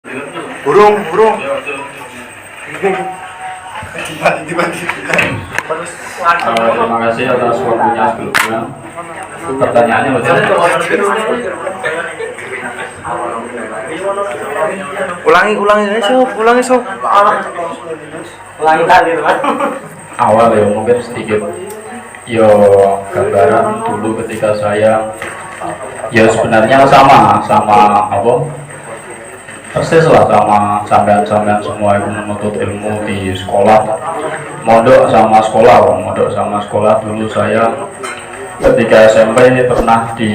Burung. Terima kasih atas waktunya sebelumnya. Pertanyaannya betul. Ulangi sob. Ulangi tadi teman. Awal ya mungkin sedikit gambaran dulu ketika saya sebenarnya sama apa persis lah sama sampean semua yang menuntut ilmu di sekolah, mondok sama sekolah dulu saya ketika SMP pernah di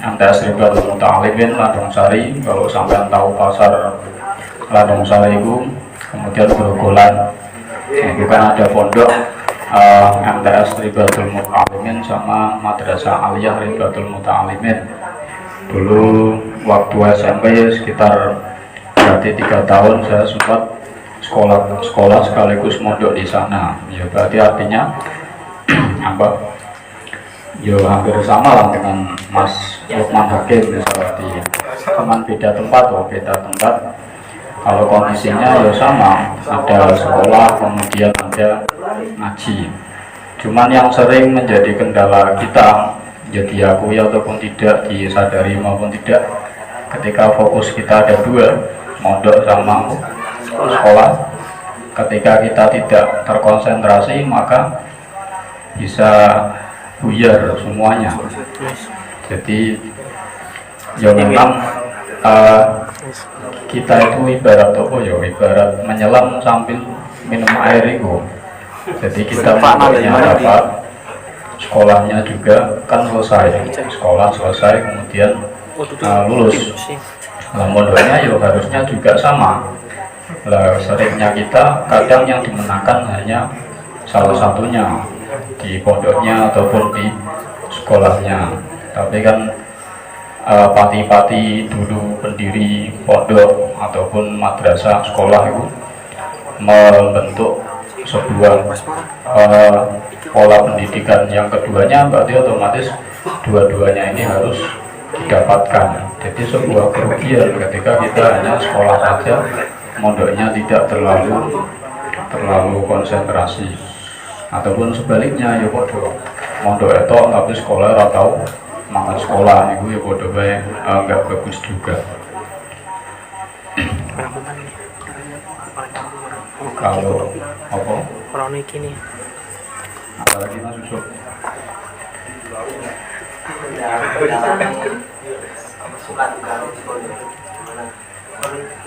MTS Ribdatul Muta'alimin Ladungsari. Kalau sampean tahu pasar Ladungsari itu kemudian Grogolan itu kan ada pondok MTS Ribdatul Muta'alimin sama Madrasah Aliyah Ribdatul Muta'alimin. Dulu waktu SMP sekitar berarti 3 tahun saya sempat sekolah sekaligus mondok di sana. Ya berarti artinya apa? Hampir sama lah dengan Mas Lukman Hakim misalnya, cuman beda tempat. Kalau kondisinya sama, ada sekolah kemudian ada ngaji. Cuman yang sering menjadi kendala kita, diakui ataupun tidak, disadari maupun tidak, ketika fokus kita ada 2, mondok sama sekolah, ketika kita tidak terkonsentrasi maka bisa buyar semuanya. Jadi memang kita itu ibarat apa ibarat menyelam sambil minum air itu. Jadi kita mondoknya dapat, sekolahnya juga kan selesai, sekolah selesai kemudian lulus. Nah, mondoknya harusnya juga sama. Lah seringnya kita kadang yang dimenangkan hanya salah satunya di pondoknya ataupun di sekolahnya. Tapi kan pati-pati dulu pendiri pondok ataupun madrasah sekolah itu membentuk sebuah pola pendidikan yang keduanya, berarti otomatis dua-duanya ini harus didapatkan. Jadi sebuah kerugian ketika kita hanya sekolah saja, mondoknya tidak terlalu konsentrasi, ataupun sebaliknya mondok etok tapi sekolah atau mangan sekolah itu bodoh bae enggak bagus juga. Kalau apa? Orang ini Apalagi Mas Yusuf?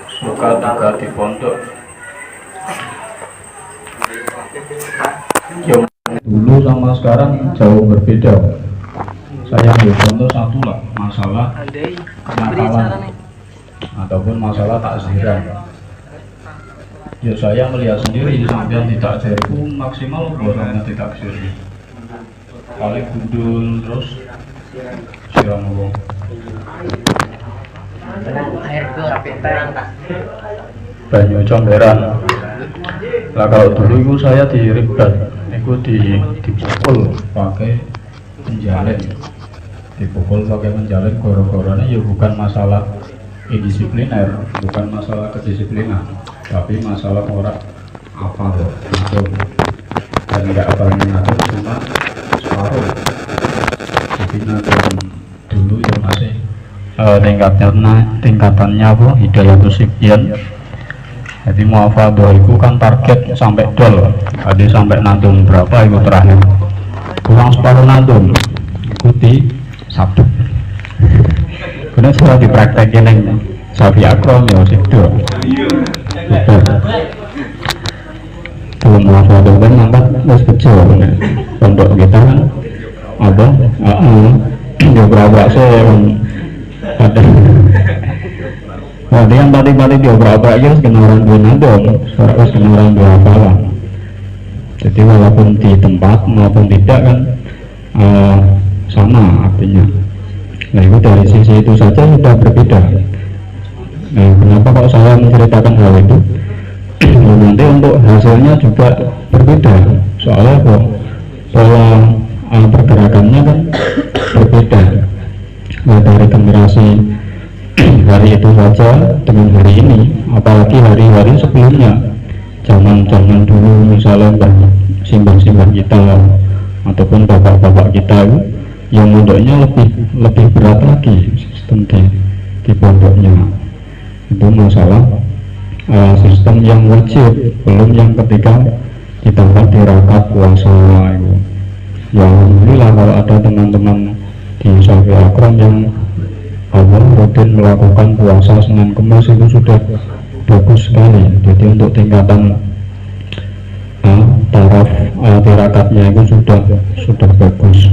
Suka duka di pondok. Dulu sama sekarang jauh berbeda. Saya ambil contoh satu lah, masalah kenakalan ataupun masalah takziran. Saya melihat sendiri sampai ditakzir itu maksimal bolanya ditakzir. Paling gundul terus siram wong. Banyu comberan. Lah kalau dulu itu saya di Ribdat, itu dipukul pakai penjalin. Dipukul pakai penjalin goro-gorone bukan masalah indisipliner, bukan masalah kedisiplinan, tapi masalah orang hafal itu dan nggak apa ngatur cuma separuh. Jadi dulu masih tingkatannya hidayatus sibyan. Jadi muhafadzah itu kan target sampai dol, jadi sampai nadum berapa itu terakhir kurang separuh nadum ikuti sabtu. Kemudian setelah dipraktekin yang sapi akrom situ tuh muhafadzah kan nampak terus kecil untuk kita kan ada berapa sih ada. Jadi yang tadi dia berapa aja kena orang dua nadom, harus kena orang dua hafalan. Jadi walaupun di tempat maupun tidak kan sama artinya. Nah itu dari sisi itu saja sudah berbeda. Nah kenapa kok saya menceritakan hal itu? Nanti untuk hasilnya juga berbeda. Soalnya kok pola pergerakannya kan berbeda. Nah dari generasi hari itu saja dengan hari ini apalagi hari-hari sebelumnya, zaman-zaman dulu misalnya simbah-simbah kita ataupun bapak-bapak kita itu yang mondoknya lebih berat lagi sistem di pondoknya. Itu masalah sistem yang wajib, belum yang ketika ditambah tirakat puasa itu. Ya alhamdulillah kalau ada teman-teman di Syafi'i Akram yang rutin melakukan puasa Senin Kemis itu sudah bagus sekali. Jadi untuk tingkatan taraf tirakatnya itu sudah bagus.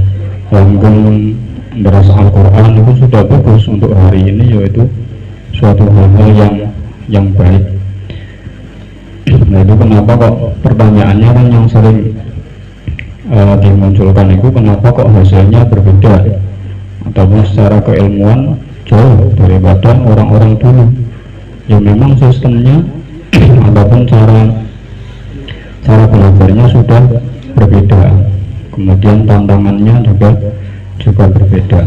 Langgeng deras Al-Quran itu sudah bagus untuk hari ini, yaitu suatu hal yang baik. Nah itu kenapa kok pertanyaannya kan yang sering dimunculkan itu, kenapa kok hasilnya berbeda ataupun secara keilmuan jauh daripada orang-orang dulu. Ya memang sistemnya ataupun cara belajarnya sudah berbeda, kemudian tantangannya juga berbeda.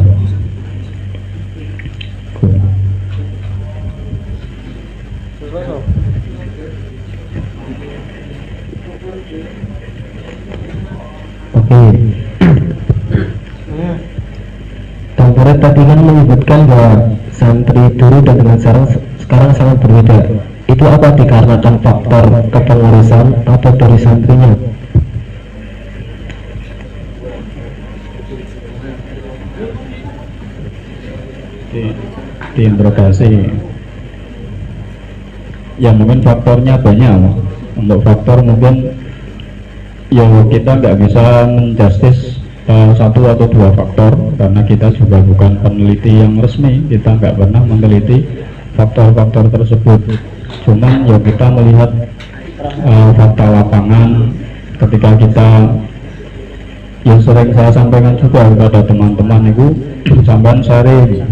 Oke. Tanggurat tadi kan menyebutkan bahwa santri dulu dan dengan sekarang sangat berbeda. Itu apa dikarenakan faktor kepengurusan atau dari santrinya? Diinterogasi. Ya mungkin faktornya banyak. Untuk faktor mungkin ya kita nggak bisa menjustis satu atau dua faktor, karena kita juga bukan peneliti yang resmi, kita nggak pernah meneliti faktor-faktor tersebut. Cuman ya kita melihat fakta lapangan ketika kita, yang sering saya sampaikan juga kepada teman-teman itu, sampai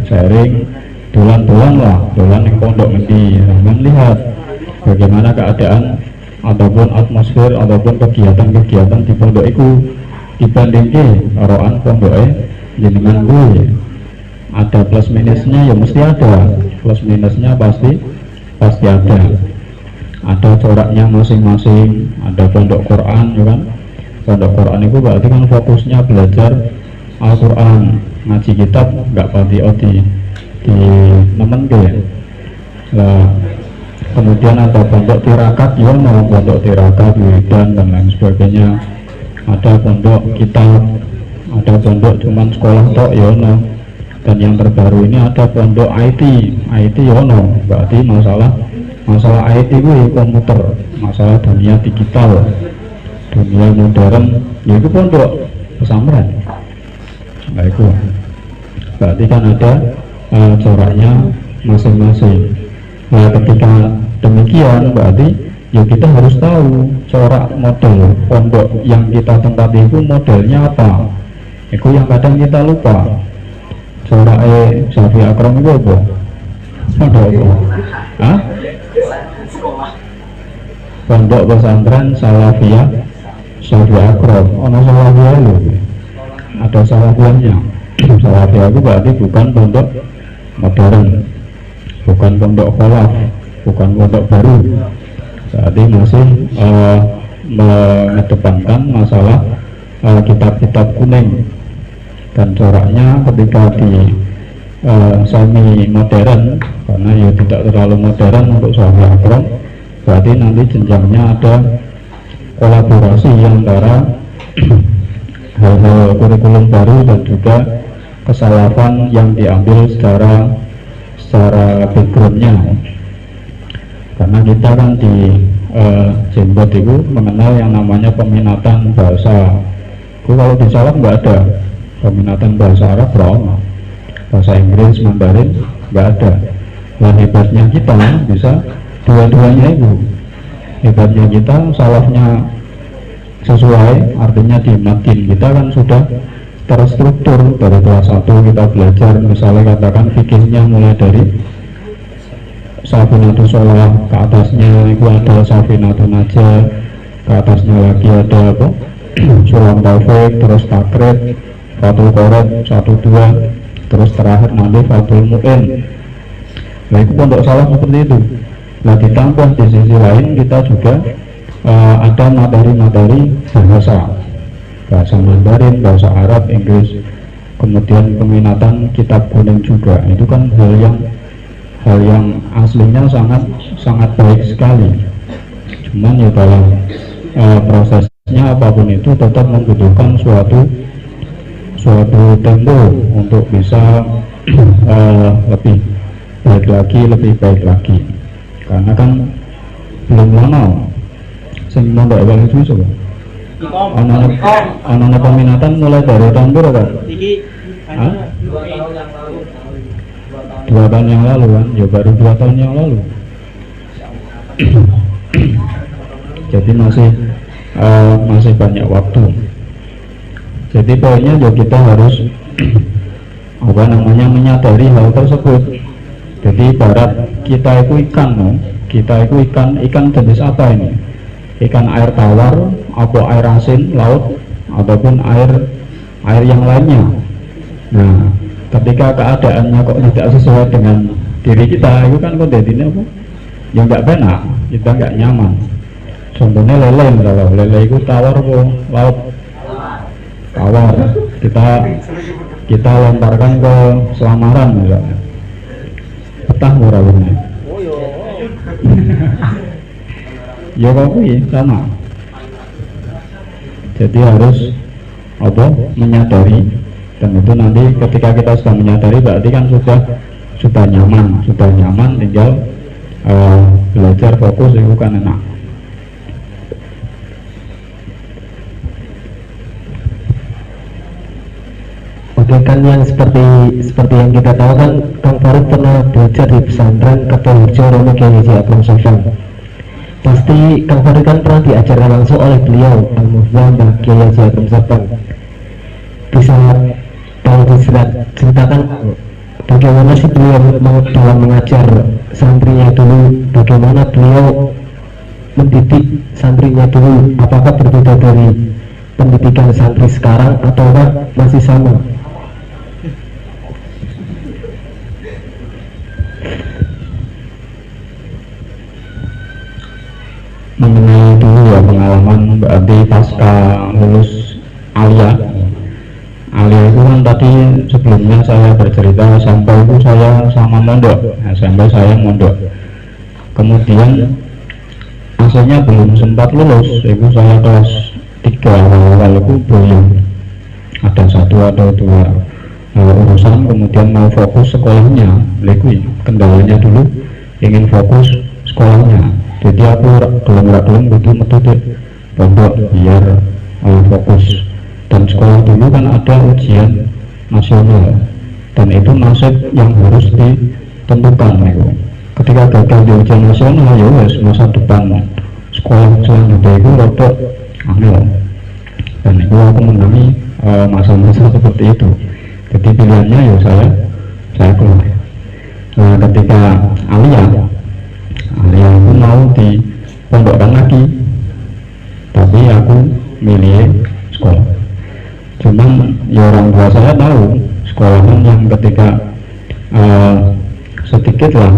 sharing dolan lah, dolan yang pondok ngendi, sampai lihat bagaimana keadaan ataupun atmosfer ataupun kegiatan-kegiatan di pondok itu dibandingkan oroan pondoknya jenengan gue. Ada plus minusnya, ya mesti ada plus minusnya, pasti ada coraknya masing-masing. Ada pondok Quran, ya kan, pondok Quran itu berarti kan fokusnya belajar Al-Quran, ngaji kitab nggak pati di nemen deh. Kemudian ada pondok tirakat, ya mau pondok tirakat, wiridan dan lain sebagainya. Ada pondok kitab, ada pondok cuman sekolah tok, ya no. Dan yang terbaru ini ada pondok IT ya no. Berarti masalah IT itu komputer, masalah dunia digital, dunia modern, yaitu pondok pesantren. Nah itu berarti kan ada coraknya masing-masing. Nah ketika demikian berarti ya kita harus tahu corak model pondok yang kita tempati itu modelnya apa. Itu yang kadang kita lupa. Corak Syafi'i Akram itu apa? Pondok apa? Hah? Pondok pesantren Salafiyah Syafi'i Akram. Ono Salafiyah loh. Ada Salafiyahnya. Salafiyah itu berarti bukan pondok modern, bukan pondok kholaf, bukan pondok baru. Berarti masih mengedepankan masalah kitab-kitab kuning, dan coraknya ketika di semi modern, karena ya tidak terlalu modern untuk Syafi'i Akram, berarti nanti jenjangnya ada kolaborasi antara hal-hal kurikulum baru dan juga kesalafan yang diambil secara backgroundnya. Karena kita kan di Jembot itu mengenal yang namanya peminatan bahasa. Itu kalau di salaf nggak ada peminatan bahasa Arab, bahasa Inggris, Mandarin nggak ada. Dan hebatnya kita bisa dua-duanya itu. Hebatnya kita salafnya sesuai, artinya di matin kita kan sudah terstruktur. Dari kelas 1 kita belajar misalnya katakan fikihnya mulai dari Safinatul Sholah, ke atasnya itu ada Safinatul Najah, ke atasnya lagi ada apa? Sulam Taufik, terus Takrib, Fatul Qorab 1, 2, terus terakhir nanti Fatul Mu'in. Nah itu pondok salaf seperti itu. Nah ditambah di sisi lain kita juga ada materi-materi bahasa Mandarin, bahasa Arab, Inggris, kemudian peminatan kitab kuning juga. Itu kan hal yang aslinya sangat baik sekali. Cuman ya dalam prosesnya apapun itu tetap membutuhkan suatu tempo untuk bisa lebih baik lagi karena kan belum lama sing mondok awal itu coba anak peminatan mulai dari tahun berapa? Hah? 2 tahun yang lalu kan, ya baru 2 tahun yang lalu. Jadi masih banyak waktu. Jadi poinnya ya kita harus menyadari hal tersebut. Jadi ibarat kita itu ikan jenis apa ini? Ikan air tawar, atau air asin laut, ataupun air yang lainnya. Nah, ketika keadaannya kok tidak sesuai dengan diri kita, itu kan kok jadinya apa? Ya nggak benar, kita nggak nyaman. Contohnya lele, misalnya lele itu tawar kok laut tawar, kita lemparkan ke selamaran misalnya, petah murah-murah. Ya kopi sama. Jadi harus menyadari, dan itu nanti ketika kita sudah menyadari berarti kan sudah nyaman, tinggal belajar fokus itu kan enak. Oke, kan yang seperti yang kita tahu kan Kang Farid pernah belajar di pesantren Kertoharjo Romo Kiai Haji Abdul Sofyan. Pasti Kang Farid kan pernah diajarkan langsung oleh beliau Al-Mufwah Mbah Kiai Haji Abdul Sofyan. Bisa tolong diceritakan bagaimana sih beliau dalam mengajar santrinya dulu, bagaimana beliau mendidik santrinya dulu, apakah berbeda dari pendidikan santri sekarang atau masih sama? Mengenai dulu ya pengalaman berarti pasca lulus Alia itu kan tadi sebelumnya saya bercerita sampai itu saya sama mondok, sampai saya mondok, kemudian aslinya belum sempat lulus, itu saya kelas 3 awal itu belum ada 1 atau 2 urusan, kemudian mau fokus sekolahnya, kendalanya dulu ingin fokus sekolahnya. Jadi aku gelem gitu metode pondok biar fokus, dan sekolah dulu kan ada ujian nasional dan itu nasib yang harus ditentukan gitu. Ketika gagal di ujian nasional ya wes masa depan sekolah selanjutnya itu rodok angel, dan itu aku mengalami masa-masa seperti itu. Jadi pilihannya ya saya keluar. Nah, ketika Alia aku mau dipondokkan lagi, tapi aku milih sekolah. Cuman ya orang tua saya tahu sekolahan yang ketika sedikit lah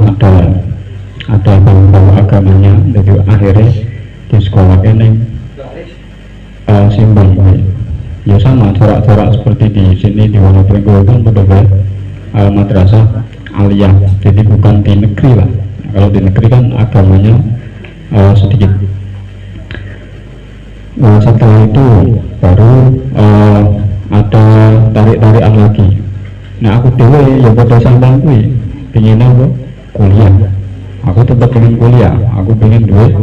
ada bau agamanya, jadi akhirnya di sekolah ini Simbang ya sama jarak-jarak seperti di sini di Wonopringgo kan berbeda madrasah aliyah, jadi bukan di negeri lah. Kalau di negeri kan agamanya sedikit. Nah, setelah itu baru ada tarik-tarikan lagi. Nah aku dulu ya pada sambang kui pengen apa? Kuliah. Aku tetap pengen kuliah. Aku pengen duit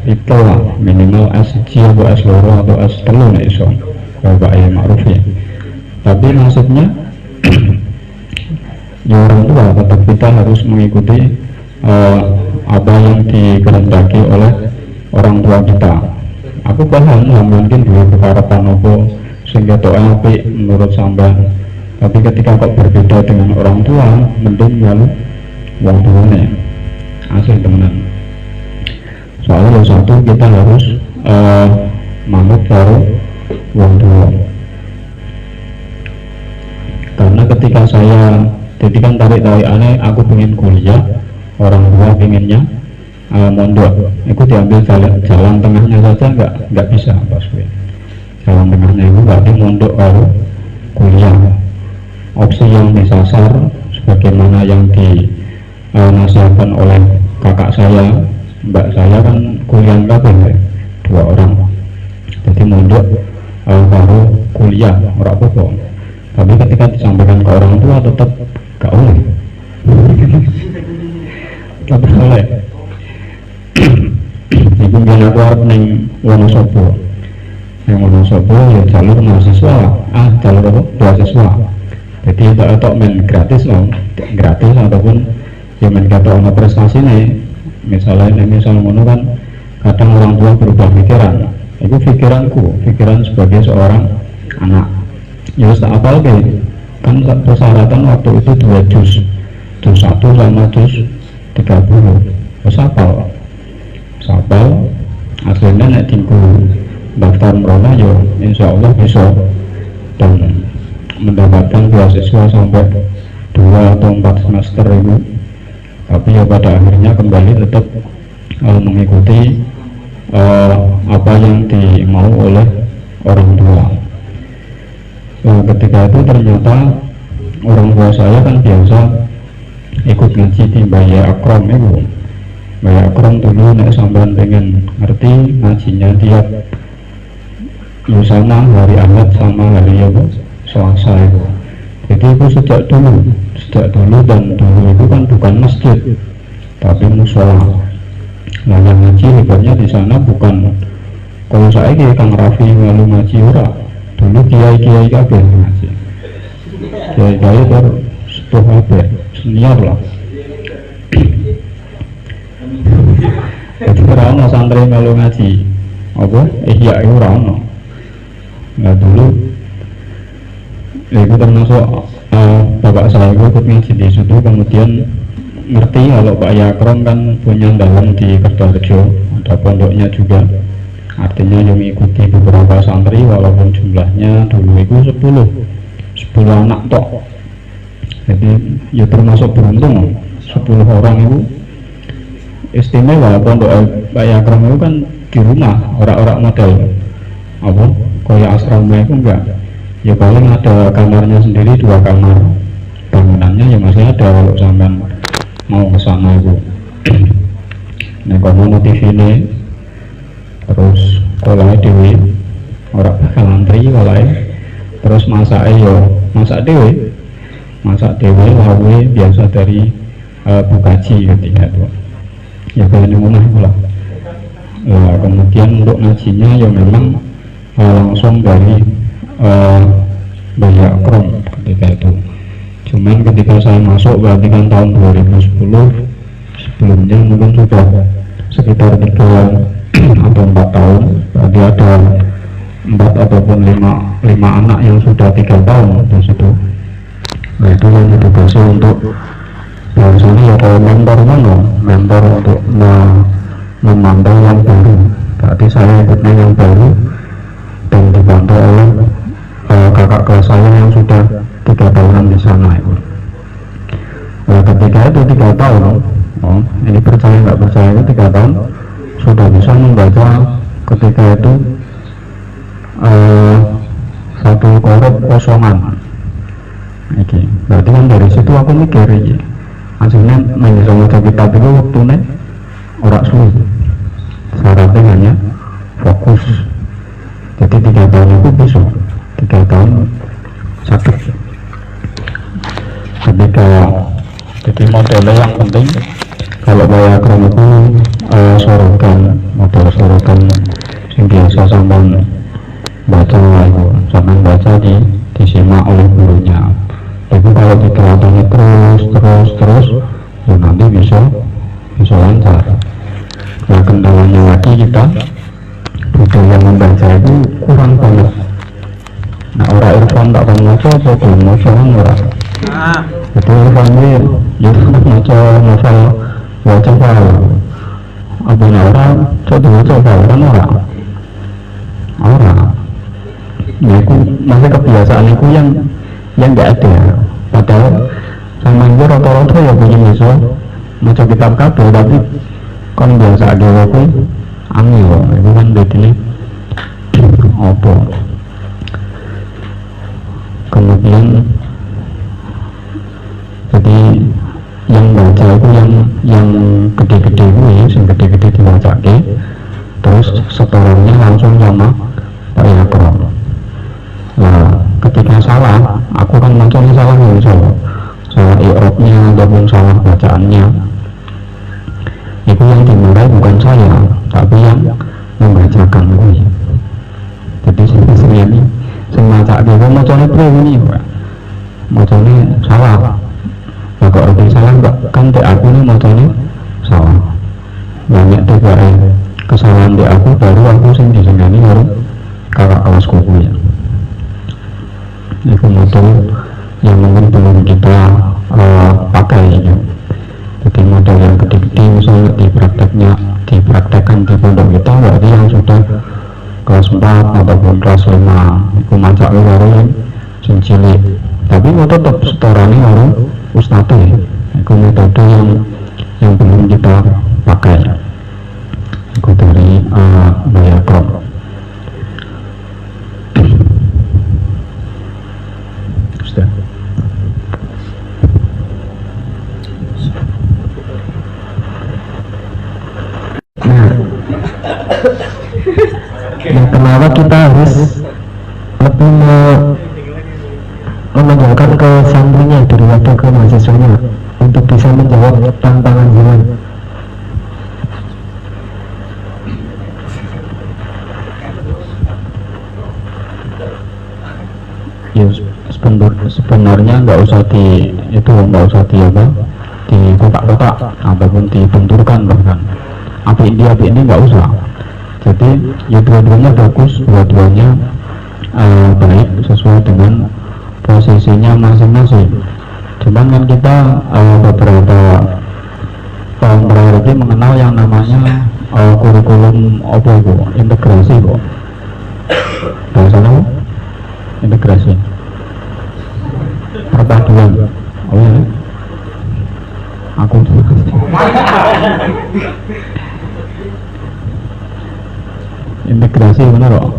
itu lah, minimal S1 atau S2 atau S3 nih iso. Bapak ya ma'ruf ya. Tapi maksudnya ya orang tua tetap kita harus mengikuti apa yang dikehendaki oleh orang tua kita. Aku paham mungkin dulu keharapan apa sehingga doa api menurut sampean, tapi ketika kok berbeda dengan orang tua, mending lalu wong tuane asli temenan. Soalnya yang satu kita harus manut karo wong tua, karena ketika saya jadi kan tarik aneh, aku pengen kuliah, orang tua pengennya mondok itu diambil jalan tengahnya saja nggak bisa pas gue. Jalan tengahnya itu berarti mondok kalau kuliah. Opsi yang disasar sebagaimana yang dinasihatkan oleh kakak saya, mbak saya kan kuliah kabeh 2 orang. Jadi mondok baru kuliah orang apa. Tapi ketika disampaikan ke orang tua tetap gak oleh. Tetap oleh. Ibu bilang aku harus neng Wonosobo. Neng Wonosobo ya jalur mahasiswa, jalur apa? Beasiswa. Jadi tak main gratis loh, gratis ataupun ya main kata ono prestasi nih. Misalnya ngono kan kadang orang tua berubah pikiran. Itu pikiran sebagai seorang anak. Ya tak apal kan persyaratan waktu itu 2 juz 1 sama juz 30. Terus sapal aslinya nek tinggu daftar merona ya insya Allah bisa dan mendapatkan beasiswa sampai 2 atau 4 semester itu. Tapi ya pada akhirnya kembali tetap mengikuti apa yang dimau oleh orang tua. Ketika itu ternyata orang tua saya kan biasa ikut ngaji di Mbaya Akrom itu. Mbaya Akrom dulu nek sampean pengen ngerti ngajinya tiap Lusana hari Ahad sama hari Selasa itu. Jadi itu sejak dulu dan dulu itu kan bukan masjid tapi musola. Nah yang ngaji hebatnya di sana bukan kalau saya Kang Raffi lalu ngaji ora. Dulu kiai kabeh ngaji. Kiai baru sepuh kabeh, senior lah. Jadi ora ono santri melu ngaji. Apa? Iya itu ora ono. Nah dulu itu termasuk bapak saya ikut ngaji di situ, kemudian ngerti kalau Pak Yakrom kan punya dalam di Kertoharjo, ada pondoknya juga. Artinya yang mengikuti beberapa santri walaupun jumlahnya dulu itu 10 anak tok. Jadi ya termasuk beruntung 10 orang itu istimewa. Pondok Pak Yakrom itu kan di rumah, orang-orang model apa kayak asrama itu enggak. Ya paling ada kamarnya sendiri 2 kamar, bangunannya ya masih ada kalau sampean mau ke sana itu. Nah kalau TV ini terus kolai dewi orang bakal antri kolai terus masak dewi lawe biasa dari bukaji ketika itu ya kayak di rumah pula. Kemudian untuk ngajinya ya memang langsung dari Mbaya Akrom ketika itu. Cuman ketika saya masuk berarti kan tahun 2010, sebelumnya mungkin sudah sekitar 3 atau 4 tahun, berarti ada 4 ataupun 5 anak yang sudah 3 tahun di situ. Nah itu yang ditugasi untuk biasanya ya kalau mentor untuk memantau yang baru. Berarti saya ikutnya yang baru dan dibantu oleh kakak kelas saya yang sudah 3 tahunan di sana itu. Nah ketika itu 3 tahun, ini percaya nggak percaya itu 3 tahun sudah bisa membaca ketika itu 1 korup kosongan. Oke, berarti kan dari situ aku mikir ya, aslinya main sama kitab itu waktunya orang sulit. Syaratnya hanya fokus. Jadi 3 tahun itu bisa 3 tahun sakit. Ketika jadi modelnya yang penting kalau Mbaya Akrom itu model sorotan yang biasa sampai baca itu sampai baca disimak oleh gurunya. Itu kalau dikelatannya terus ya nanti bisa lancar. Nah kendalanya lagi kita budaya membaca itu kurang banget. Nah orang Irfan tak akan baca apa belum baca orang. Jadi Irfan ini ya baca file apa orang baca file kan orang ya itu masih kebiasaan itu yang nggak ada. Padahal sama itu rata-rata ya punya bisa baca kitab kabel, tapi kan biasa ada waktu angin kok itu kan jadi apa kemudian jadi yang baca itu yang gede-gede itu ya yang gede-gede dibaca terus setorannya langsung sama Pak Yakro. Nah ketika salah aku kan macamnya salah salah i'rabnya ataupun salah bacaannya itu yang dimulai bukan saya tapi yang membacakan gue. Jadi saya ini semacam dia macamnya ini macamnya salah ya kok lebih salah kan di aku ini macamnya salah banyak tiga kesalahan di aku baru aku sing disengani baru kakak kelasku ya itu model yang mungkin belum kita pakai ya. Jadi model yang gede-gede misalnya dipraktekkan di pondok kita berarti yang sudah kelas 4 ataupun kelas 5 itu macak baru yang cilik tapi mau tetap setorani baru ustadz ya itu metode yang belum kita pakai itu dari Bayakrom. Sudah. Nah, kenapa kita harus lebih menonjolkan ke santrinya daripada ke mahasiswanya untuk bisa menjawab tantangan zaman? Ya sebenarnya nggak usah di kotak-kotak ataupun dibenturkan bahkan api ini nggak usah. Jadi ya dua-duanya bagus, dua-duanya baik sesuai dengan posisinya masing-masing. Cuman kan kita beberapa tahun terakhir ini mengenal yang namanya kurikulum apa itu integrasi kok. Bahasanya integrasi perpaduan. Oh ya, aku integrasi benar kok.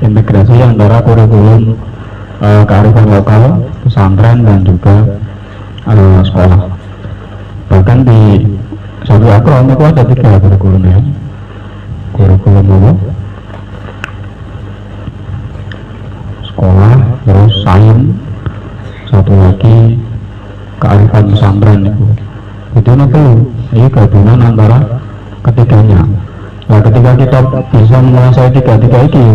Integrasi antara kurikulum kearifan lokal, pesantren dan juga sekolah. Bahkan di satu akron itu ada 3 kurikulumnya. Kurikulum apa? Sekolah, terus sains, satu lagi kearifan pesantren itu. Itu nanti ini gabungan antara ketiganya. Nah, ketika kita bisa menguasai tiga-tiga ini,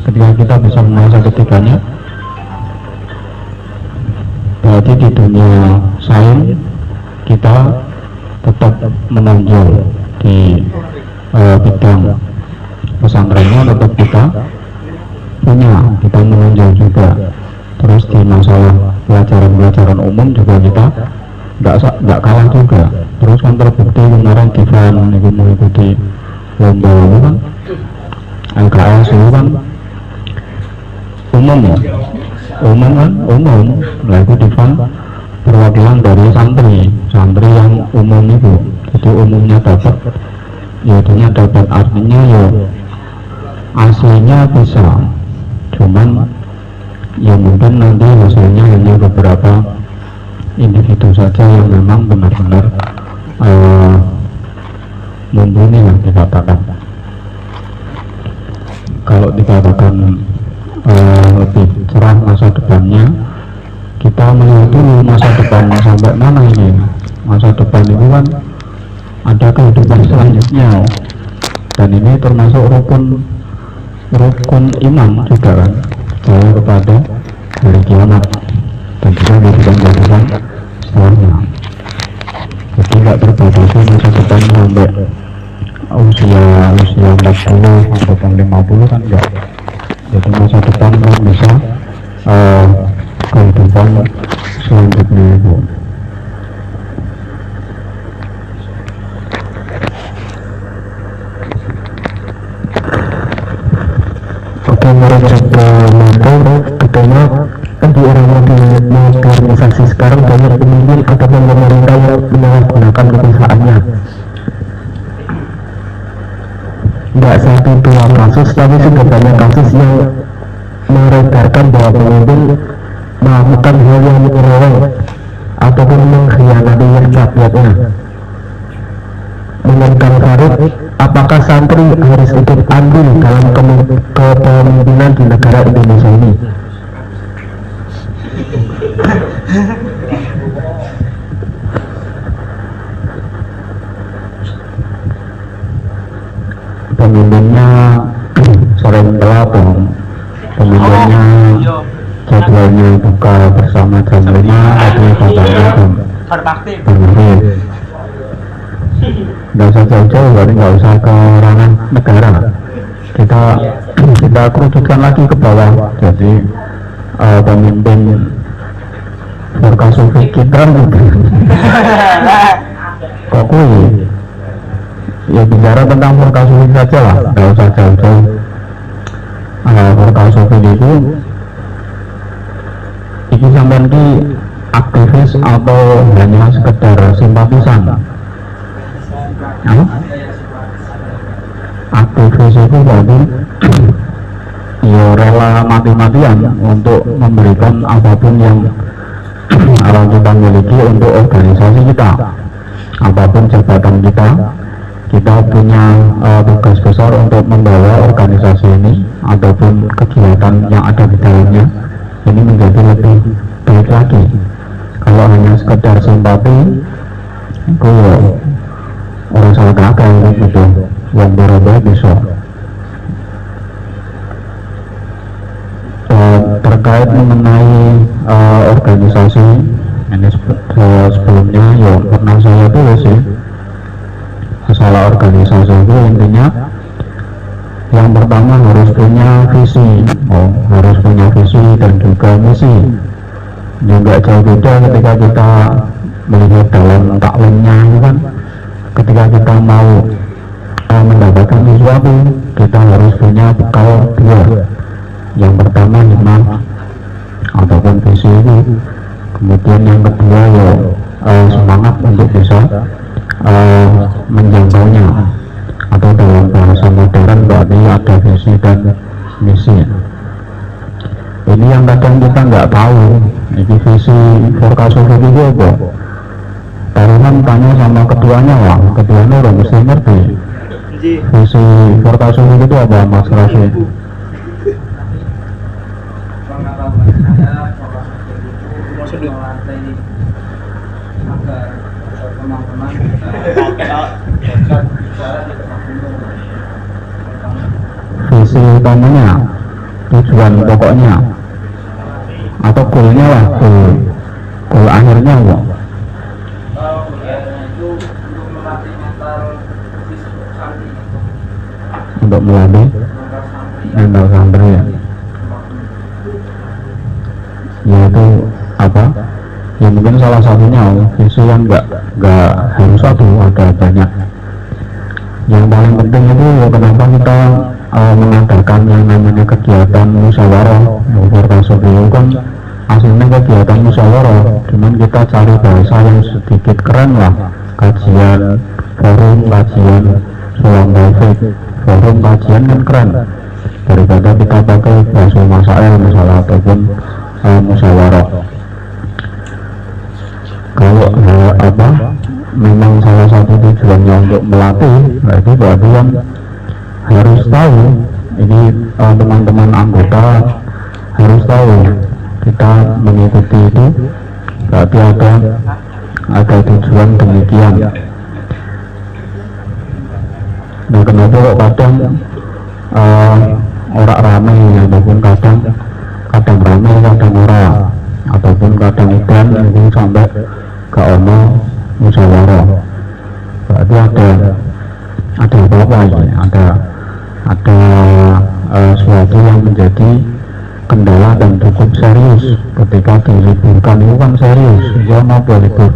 ketika kita bisa menguasai ketiganya, berarti di dunia sains kita tetap menonjol di bidang pesantrennya, tetap kita kita menonjol juga. Terus di masalah pelajaran umum juga kita nggak kalah juga. Terus kan terbukti kemarin Divan itu mengikuti lomba kan LKS itu kan umum ya, umum lah itu Divan perwakilan dari santri yang umum itu. Jadi umumnya dapat artinya ya aslinya bisa, cuman ya mungkin nanti hasilnya hanya beberapa individu saja yang memang benar-benar mumpuni lah dikatakan. Kalau dikatakan lebih cerah masa depannya, kita melihat dulu masa depan sampai mana ini. Masa depan itu kan ada kehidupan selanjutnya, dan ini termasuk rukun iman juga kan, percaya kepada hari kiamat dan juga kehidupan setelahnya. Jadi nggak terbatasi masa depan sampai usia 40 ataupun 50 kan enggak. Jadi masa depan kan bisa kehidupan selanjutnya itu. Oke, merujuk ke makro, pertama kan di era modernisasi sekarang banyak pemimpin ataupun pemerintah yang menyalahgunakan kekuasaannya nggak satu dua kasus, tapi sudah banyak kasus yang meredarkan bahwa pemimpin melakukan hal yang menyeleweng ataupun mengkhianati rakyatnya. Menurut Kang Farid, apakah santri harus ikut andil dalam kepemimpinan di negara Indonesia ini? Pemimpinnya sering telat, pemimpinnya jadwalnya buka bersama jam 5, tapi katanya jam bermain. Nggak usah jauh-jauh, berarti nggak usah ke ranah negara, kita kerucutkan lagi ke bawah. Jadi pemimpin Furqa Sufi kita kok ya bicara tentang Furqa Sufi saja lah, nggak usah jauh-jauh. Furqa Sufi itu ini sampai di aktivis atau hanya sekedar simpatisan? Aktivis itu berarti ya rela mati-matian untuk memberikan apapun yang kita miliki untuk organisasi kita, apapun jabatan kita punya tugas besar untuk membawa organisasi ini ataupun kegiatan yang ada di dalamnya ini menjadi lebih baik lagi. Kalau hanya sekedar simpati itu ya orang salah kakak gitu, yang berubah bisa. Terkait mengenai organisasi ini sebelumnya ya pernah saya tulis sih, masalah organisasi itu intinya yang pertama harus punya visi, harus punya visi dan juga misi. Juga jauh beda ketika kita melihat dalam taklimnya itu kan, ketika kita mau mendapatkan sesuatu kita harus punya bekal dua. Yang pertama hikmah ataupun visi itu, kemudian yang kedua ya semangat untuk bisa menjangkaunya, atau dalam bahasa modern berarti ada visi dan misi. Ini yang kadang kita nggak tahu, ini visi Furqa Sufi itu apa. Taruhan tanya sama ketuanya lah, ketuanya udah mesti ngerti visi Furqa Sufi itu apa, Mas Rafi? Visi utamanya, tujuan pokoknya atau goalnya lah, goal akhirnya apa? Untuk melatih mental santri ya, yaitu apa? Ya mungkin salah satunya visi yang nggak harus satu, ada banyak. Yang paling penting itu ya kenapa kita mengadakan yang namanya kegiatan musyawarah. Furqa Sufi itu kan aslinya kegiatan musyawarah, cuman kita cari bahasa yang sedikit keren lah, kajian forum, kajian sulam taufik, forum kajian kan keren daripada kita pakai bahasa masail misalnya ataupun musyawarah. Kalau memang salah satu tujuannya untuk melatih, berarti kan harus tahu, ini teman-teman anggota harus tahu kita mengikuti itu berarti ada tujuan demikian. Nah kenapa kok kadang orang ramai, ataupun kadang ramai kadang orang, ataupun kadang udan itu sampai ke ono musyawarah, berarti ada apa-apa ini, ada sesuatu yang menjadi kendala dan cukup serius. Ketika diliburkan itu kan serius, ya mau libur.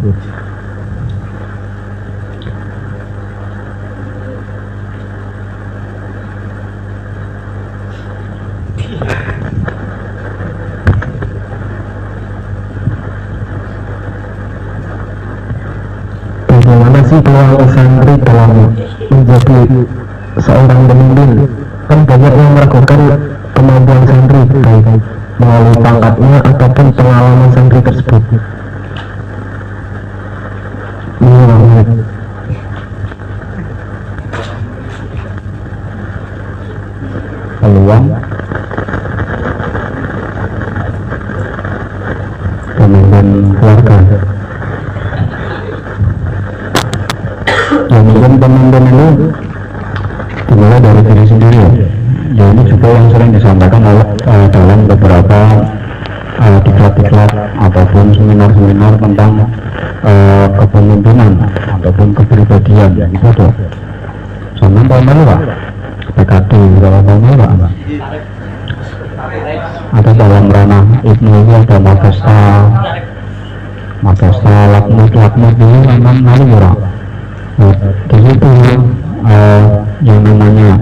Bagaimana sih peluang santri dalam menjadi seorang pemimpin? Kan banyak yang meragukan kemampuan santri baik melalui pangkatnya ataupun pengalaman santri tersebut. Peluang pemimpin keluarga. Ya mungkin pemimpin itu dimulai dari diri sendiri ya. Ya ini juga yang sering disampaikan oleh dalam beberapa diklat-diklat ataupun seminar-seminar tentang kepemimpinan ataupun kepribadian gitu tuh. Sama tahun Pak PKD kalau tahun Pak atau dalam ranah Ibnu itu ada Magesta lakmut ini memang lalu ya. Nah, di situ yang namanya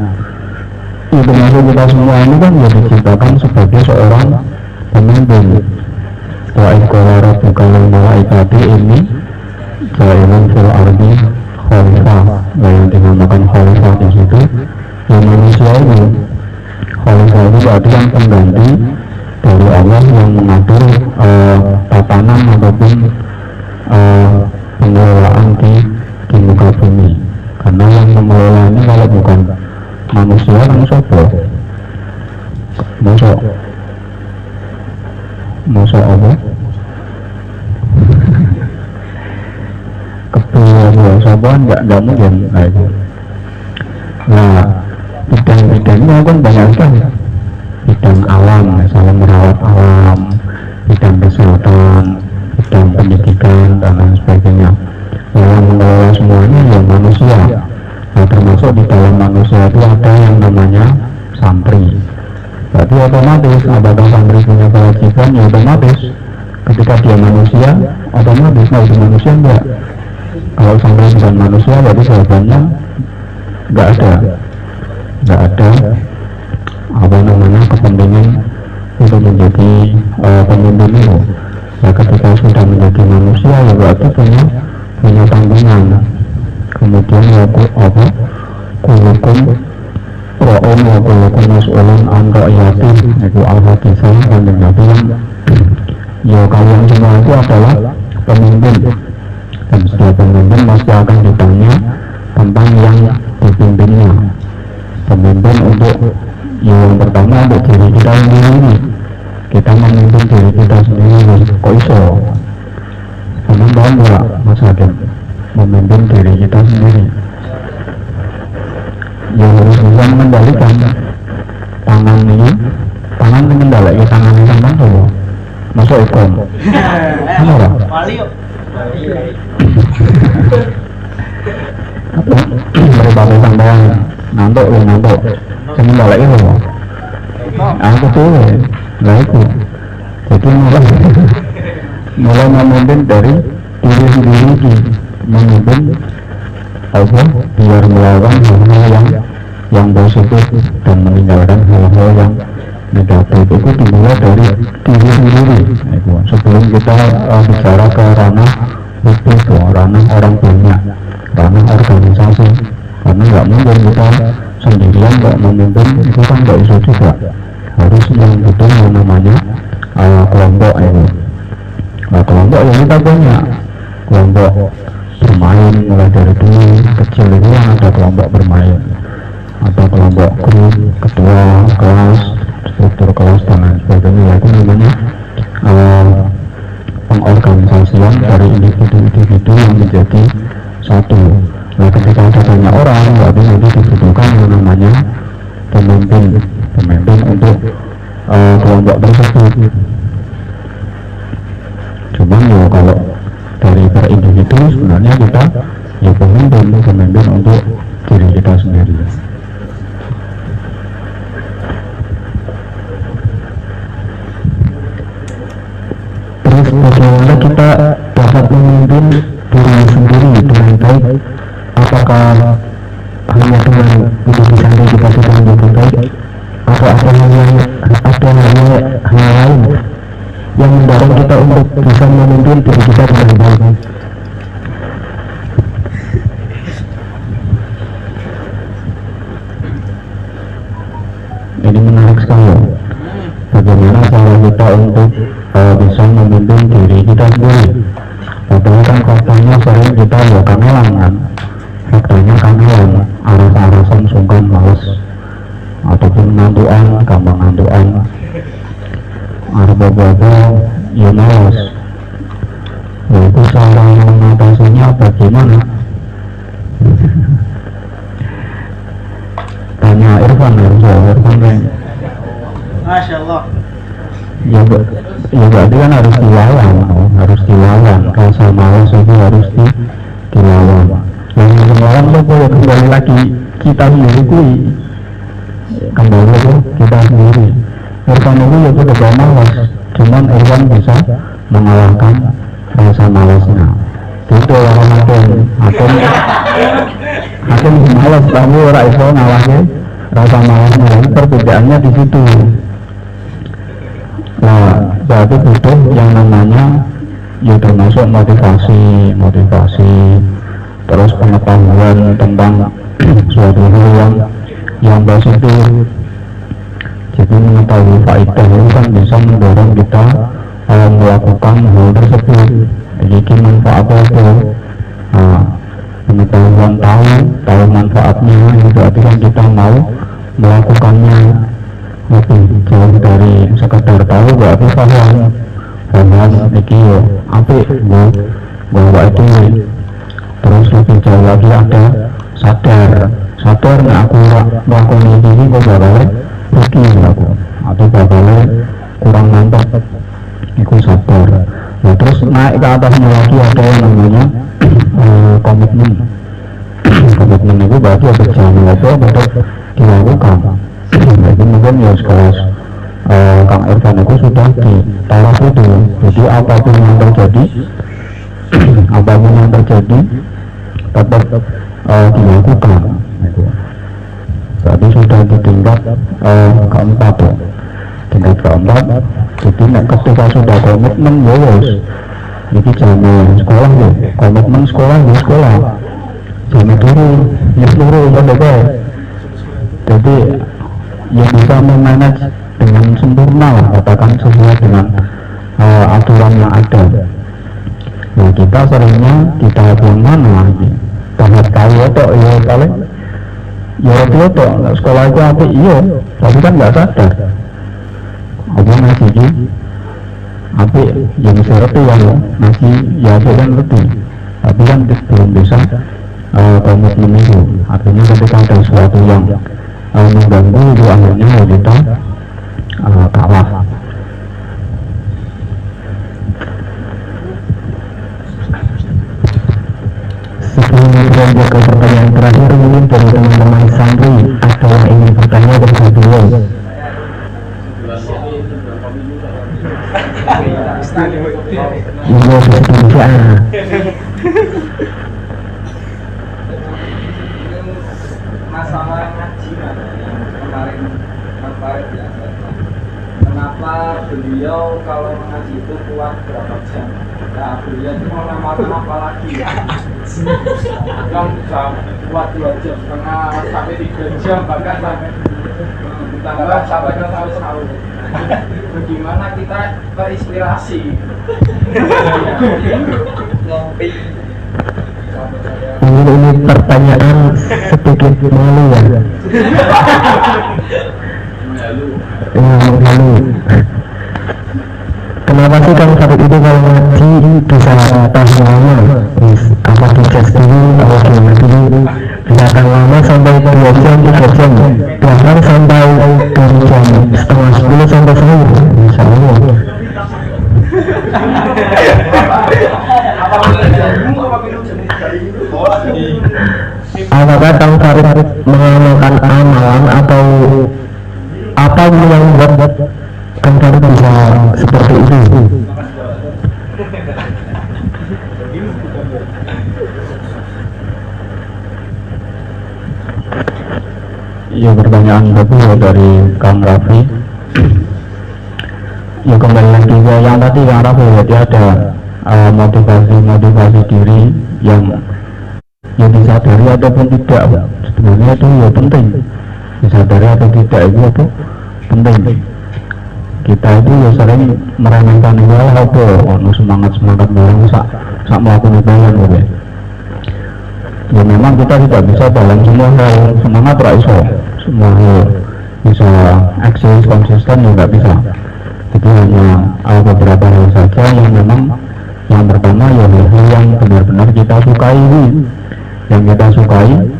itu masuk kita semua ini kan ya diciptakan sebagai seorang pemimpin. Wa iqala rabbuka lil malaikati ini ja'ilun fil ardi khalifah. Yang dinamakan khalifah di situ yang manusia ini. Khalifah itu berarti yang pengganti dari Allah yang mengatur tatanan ataupun pengelolaan di muka bumi. Karena yang mengelola ini kalau bukan manusia kan sopo masa apa ketua sopo enggak mungkin. Nah bidang-bidangnya kan banyak sekali. Bidang alam, misalnya merawat alam, bidang kesehatan, bidang pendidikan dan lain sebagainya. Yang mengelola semuanya ya manusia. Nah, termasuk di dalam manusia itu ada yang namanya santri. Berarti otomatis apakah santri punya kewajiban? Ya otomatis. Ketika dia manusia, otomatis kalau di manusia enggak. Kalau santri bukan manusia, berarti jawabannya enggak ada apa namanya kepentingan untuk menjadi pemimpin itu. Ya ketika sudah menjadi manusia ya berarti punya tanggungan. Kemudian apa kulukum ra'um wa kulukum mas'ulun an ra'yatin, itu al-hadisah dan Nabi ya kalian semua itu adalah pemimpin, dan setiap pemimpin pasti akan ditanya tentang yang dipimpinnya. Pemimpin untuk yang pertama untuk diri kita sendiri, kita memimpin diri kita sendiri. Kok iso? Kamu tahu nggak Mas Hakim? Memimpin diri kita sendiri. Yang harus bisa mengendalikan tangan ini, tangan mengendalikan tangan ini sama tuh. Masuk ikon. Apa? Apa? Berbagai sampean ngantuk. Mengendalikan itu. Aku tuh, lah itu. Jadi mulai memimpin dari diri sendiri, memimpin apa biar melawan hal-hal yang positif dan meninggalkan hal-hal yang negatif. Itu dimulai dari diri sendiri. Sebelum kita bicara ke ranah publik, ranah orang banyak, ranah organisasi, karena nggak mungkin kita sendirian nggak memimpin, itu kan nggak bisa juga. Harus yang betul yang namanya kelompok ini. Nah, kelompok yang kita banyak, kelompok bermain mulai dari dulu kecil itu yang ada kelompok bermain, atau kelompok grup, ketua kelas, struktur kelas dan lain sebagainya. Itu namanya pengorganisasian dari individu-individu yang menjadi satu. Nah, ketika ada banyak orang, berarti nanti dibutuhkan yang namanya pemimpin untuk kelompok tersebut. Cuman ya kalau dari per individu sebenarnya kita ya pemimpin untuk diri kita sendiri. Terus bagaimana kita dapat memimpin diri sendiri dengan baik? Apakah hanya dengan menjadi santri kita sudah menjadi baik, atau ada hal lain yang mendorong kita untuk bisa memimpin diri kita dengan baik? bagaimana cara kita untuk bisa memimpin diri kita sendiri. Padahal kan faktanya sering kita ya kangelan kan, faktanya kangelan, aras-arasan, sungkan, males, ataupun ngantuan, gampang ngantuan, apa-apa ya males. Ya itu cara mengatasinya bagaimana? Tanya Irfan kan. Masya Allah. Ya berarti kan harus dilawan, rasa malas itu harus dilawan. Yang melawan itu ya kembali lagi kita sendiri, kembali itu kita sendiri. Irfan itu ya sudah malas, cuman Irfan bisa mengalahkan rasa malasnya. Itu orang hakim malas, tapi orang itu ngalahnya rasa malasnya. Perbedaannya di situ. Nah, berarti butuh yang namanya ya termasuk motivasi, terus pengetahuan tentang suatu hal yang positif. Jadi mengetahui faedah itu kan bisa mendorong kita melakukan hal tersebut. Jadi manfaatnya itu pengetahuan tahu manfaatnya, berarti kan kita mau melakukannya lebih jauh dari sekedar tahu, berarti paham iki yo apik bahwa itu. Terus lebih jauh lagi ada sadar nek aku melakukan ini kok bakal rugi aku atau bakal kurang mantap, itu sadar. Nah, terus naik ke atasnya lagi ada yang namanya komitmen. Komitmen itu berarti ada jalan apa untuk dilakukan. Jadi mungkin ya sekelas Kang Irfan itu sudah di taraf itu. Jadi apapun yang terjadi tetap dilakukan. Berarti sudah di tingkat keempat ya. Tingkat keempat. Jadi ketika sudah komitmen ya wes. Jadi jangan sekolah ya, komitmen sekolah ya sekolah. Jangan turu pada. Jadi yang bisa memanage dengan sempurna, katakan sesuai dengan aturan yang ada. Nah, kita seringnya di tahap yang mana lagi? Tahap tahu atau ya paling ya itu sekolah itu apa iya, tapi kan nggak sadar. Apa masih di apa yang bisa ngerti ya masih ya kan ngerti, tapi kan belum bisa komitmen itu. Artinya ketika ada sesuatu yang mengganggu itu akhirnya ya kita kalah. Sebelum beranjak ke pertanyaan terakhir, mungkin dari teman-teman santri ada yang ingin bertanya kepada beliau. Iya, bisa. Masalah ngaji kemarin biasa. Kenapa beliau kalau mengaji itu kuat berapa jam? Nah, beliau itu mau namakan apa lagi ya? Kan jam kuat 2 jam setengah sampai 3 jam bahkan ditambah sampai ke sahur. Bagaimana kita terinspirasi? Ngopi. Ini pertanyaan sedikit malu ya. Malu. Kenapa sih Kang Farid itu kalau ngaji bisa tahan lama? Apa dicas dulu, apa gimana dulu? Bisa tahan lama sampai 2 jam, 3 jam, bahkan sampai 2 jam setengah 10 sampai sahur. Insya Allah. Apakah Kang Farid mengamalkan amalan atau apa yang membuat Kang Farid bisa seperti itu? Ya, pertanyaan kedua dari Kang Raffi. Ya, kembali lagi ke yang tadi Kang Raffi, berarti ada motivasi diri yang disadari ataupun tidak. Sebenarnya itu ya penting, disadari atau tidak itu apa penting. kita itu ya sering meremehkan itu apa semangat bareng sak melakukan ibadah gitu. Ya memang kita tidak bisa dalam semua hal semangat raiso semua hal bisa eksis konsisten ya nggak bisa. Jadi hanya beberapa hal saja yang memang yang pertama ya hal yang benar-benar kita sukai, yang kita sukai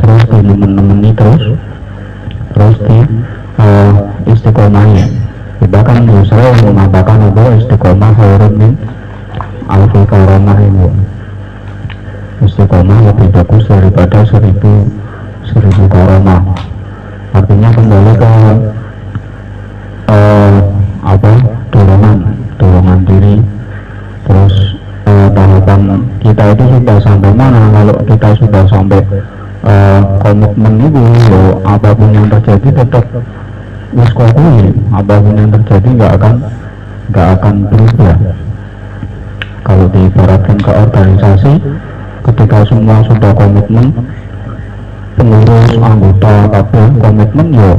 terus di terus di istiqomahi. Kita kan Yusra yang mengatakan itu istiqomah khairun min alfi karamah itu. Istiqomah lebih bagus daripada seribu karamah. Artinya kembali ke dorongan diri. Terus tahapan kita itu sudah sampai mana? Kalau kita sudah sampai komitmen itu, ya apapun yang terjadi tetap wiskokui, apapun yang terjadi nggak akan berubah. Kalau diibaratkan ke organisasi, ketika semua sudah komitmen, pengurus anggota kabeh komitmen ya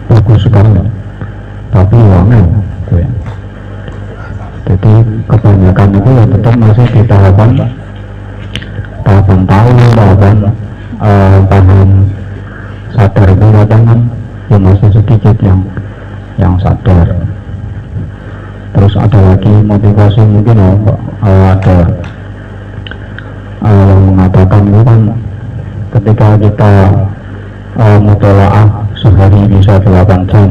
bagus sekali, tapi uangnya ya. Jadi kebanyakan itu ya tetap masih di tahapan tahu, tahapan paham, sadar itu kadang ya masih sedikit yang sadar. Terus ada lagi motivasi mungkin ada yang mengatakan itu kan ketika kita mutolaah sehari bisa 8 jam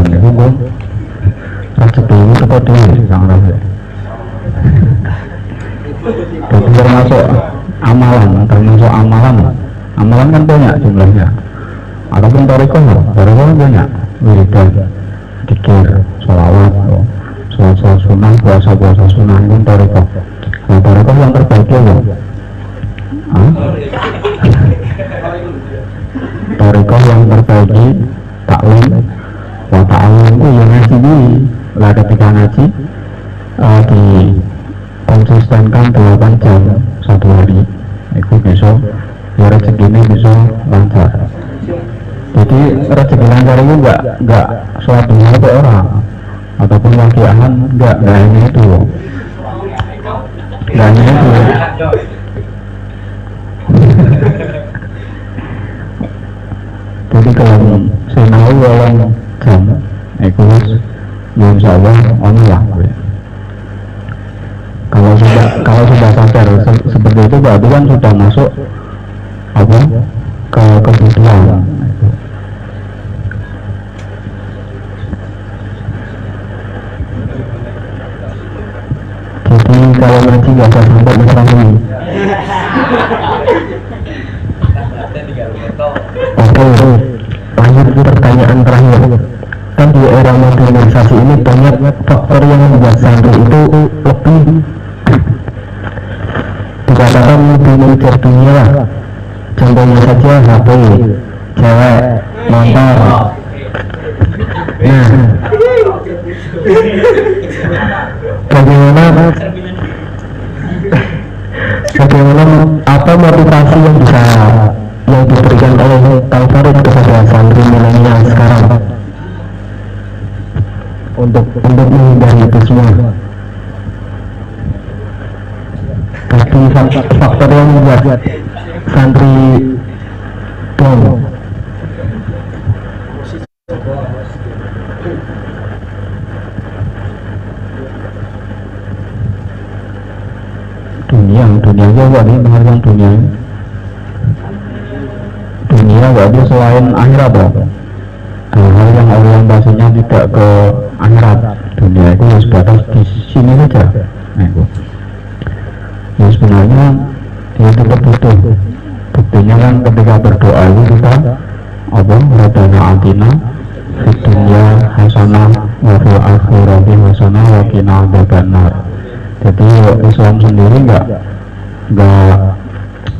itu kan rezeki itu kok dulu sangat ya. Jadi termasuk amalan kan banyak jumlahnya. Ataupun tarekoh banyak, wiridan, dzikir, sholawat, sholat sunnah, puasa sunnah itu tarekoh. Nah tarekoh yang terbaik ya. Tarekoh yang terbaik taklim, wa ta'alim itu yang ngaji ini. Lah ketika ngaji di konsistenkan 8 jam satu hari, itu bisa ya rezekinya bisa lancar. Jadi rezeki lancar itu enggak suatu hal ke orang ataupun wakiahan, enggak hanya itu. Jadi kalau sinau walang jam itu ya insya Allah lah. Kalau sudah sadar seperti itu berarti kan sudah masuk ke kebutuhan. Jadi kalau ngaji nggak usah sampai mesra ini. Oke, pertanyaan terakhir. Kan di era modernisasi ini banyak faktor yang membuat santri itu lebih dikatakan lebih mengejar dunia lah. Contohnya saja HP, cewek, motor. Nah, bagaimana apa motivasi yang diberikan oleh Kang Farid kepada santri milenial sekarang untuk menghindari itu semua? Tapi faktor yang membuat santri down. Dunia juga nih, menghargai dunia berarti selain akhirat hal yang orientasinya tidak ke akhirat. Dunia itu ya sebatas di sini saja. Nah, itu ya sebenarnya dia tetap butuh. Buktinya kan ketika berdoa itu kita Rabbana atina fid dunya hasanah wa fil akhirati hasanah wa qina adzabannar. Jadi Islam sendiri nggak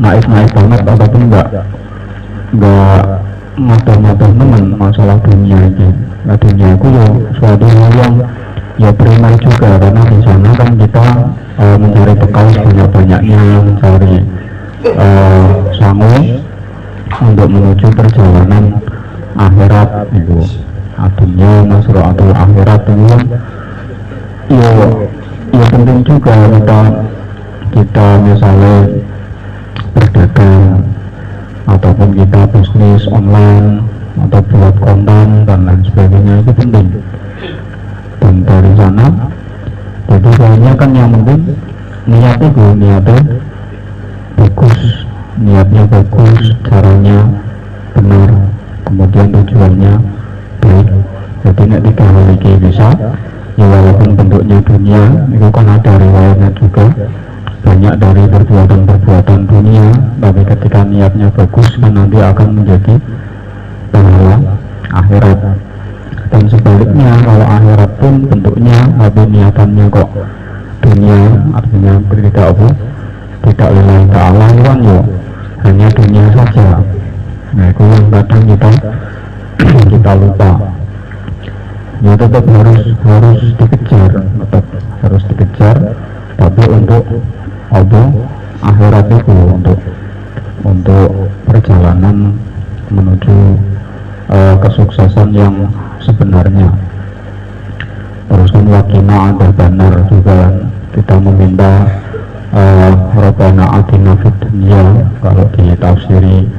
naif banget ataupun nggak ngatur teman masalah dunia ini. Nah, dunia itu ya suatu hal yang ya primer juga, karena di sana kan kita mencari bekal sebanyak-banyaknya, mencari sangu untuk menuju perjalanan akhirat itu. adunya masru'atul akhirat itu ya penting juga kita misalnya berdagang ataupun kita bisnis online atau buat konten dan lain sebagainya, itu penting. Dan dari sana jadi soalnya kan yang penting niatnya bagus, caranya benar, kemudian tujuannya baik. Jadi nek tiga hal ini bisa, ya walaupun bentuknya dunia itu kan ada riwayatnya juga, banyak dari perbuatan dunia, tapi ketika niatnya bagus kan nanti akan menjadi pahala akhirat. Dan sebaliknya kalau akhirat pun bentuknya tapi niatannya kok dunia, artinya tidak lillahi ta'ala, kan ya hanya dunia saja. Nah itu yang kadang kita lupa. Ya tetap harus dikejar, tapi untuk akhirat itu, untuk perjalanan menuju kesuksesan yang sebenarnya. Terus kan wakina ada benar juga kita meminta Rabbana atina fid dunya, kalau ditafsiri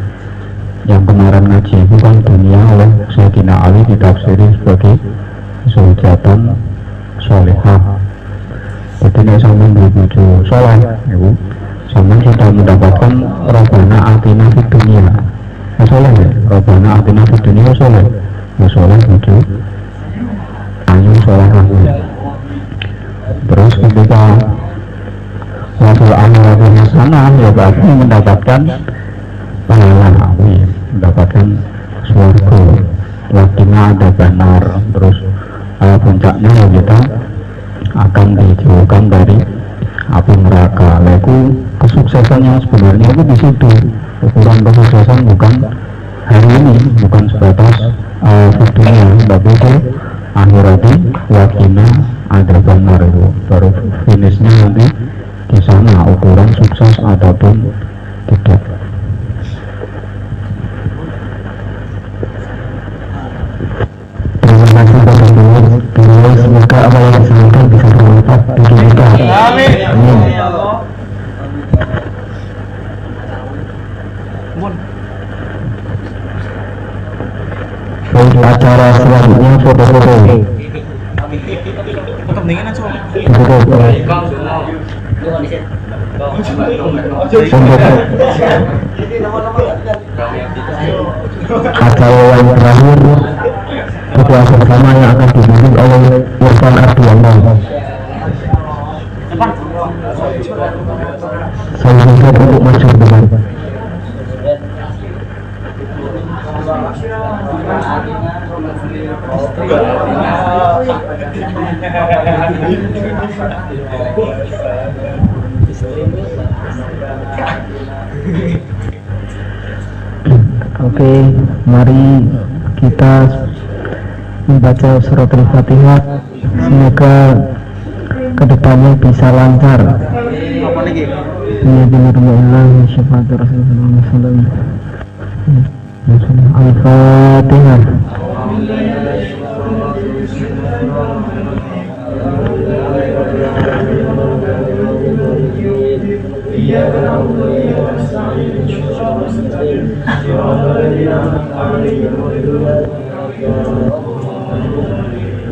yang kemarin ngaji itu kan dunia oleh Sayyidina Ali ditafsiri sebagai zaujatan sholihah. Jadi nek sampeyan bojo saleh iku sampeyan sudah mendapatkan Rabbana atina fid dunya. Saleh ya, Rabbana atina fid dunya saleh. Ya saleh bojo ayu salehah. Terus ketika wafil amalatul hasanah ya berarti mendapatkan pahala, mendapatkan surga. Wakina ada benar. Terus puncaknya ya kita akan dijauhkan dari api neraka. Lalu kesuksesan yang sebenarnya itu di situ. Ukuran kesuksesan bukan hari ini, bukan sebatas dunia, tapi itu akhirati wakina ada benar itu. Baru finishnya nanti di sana ukuran sukses ataupun tidak. Terima kasih kepada beliau. Semoga apa yang disampaikan bisa bermanfaat bagi kita. Amin. Baik, acara selanjutnya foto-foto. Acara yang terakhir doa bersama yang akan dibimbing oleh Irfan Ardianto. Saya minta untuk maju ke depan. Oke, mari kita membaca surat Al-Fatihah. Semoga kedepannya bisa lancar. Al-Fatihah.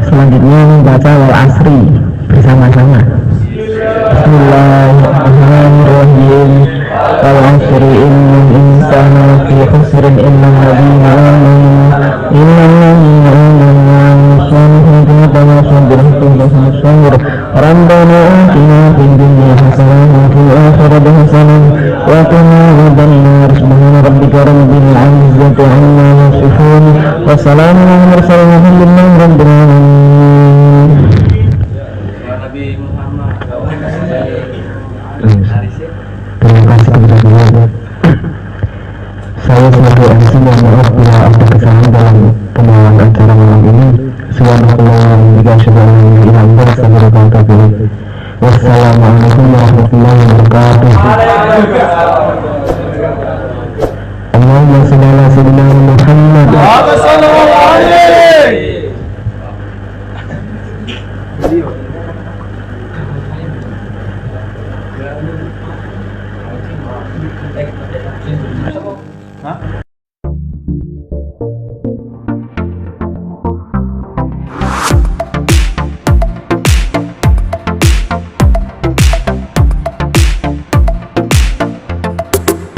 Selanjutnya membaca wal asri bersama-sama. Bismillahirrahmanirrahim. Wal asri innal insana lafi khusrin illa alladziina aamanu Rabbana atina fid dunya hasanah wa fil akhirati hasanah wa qina adzabannar. Subhana rabbika rabbil izzati amma yasifun wa salamun alal mursalin walhamdulillahi rabbil alamin. Terima kasih kepada beliau. Saya sebagai MC mohon maaf bila ada kesalahan dalam pembawaan acara malam ini. Wassalamualaikum warahmatullahi wabarakatuh. Allahumma shalli ala sayyidina Muhammad. Beliau. Hah?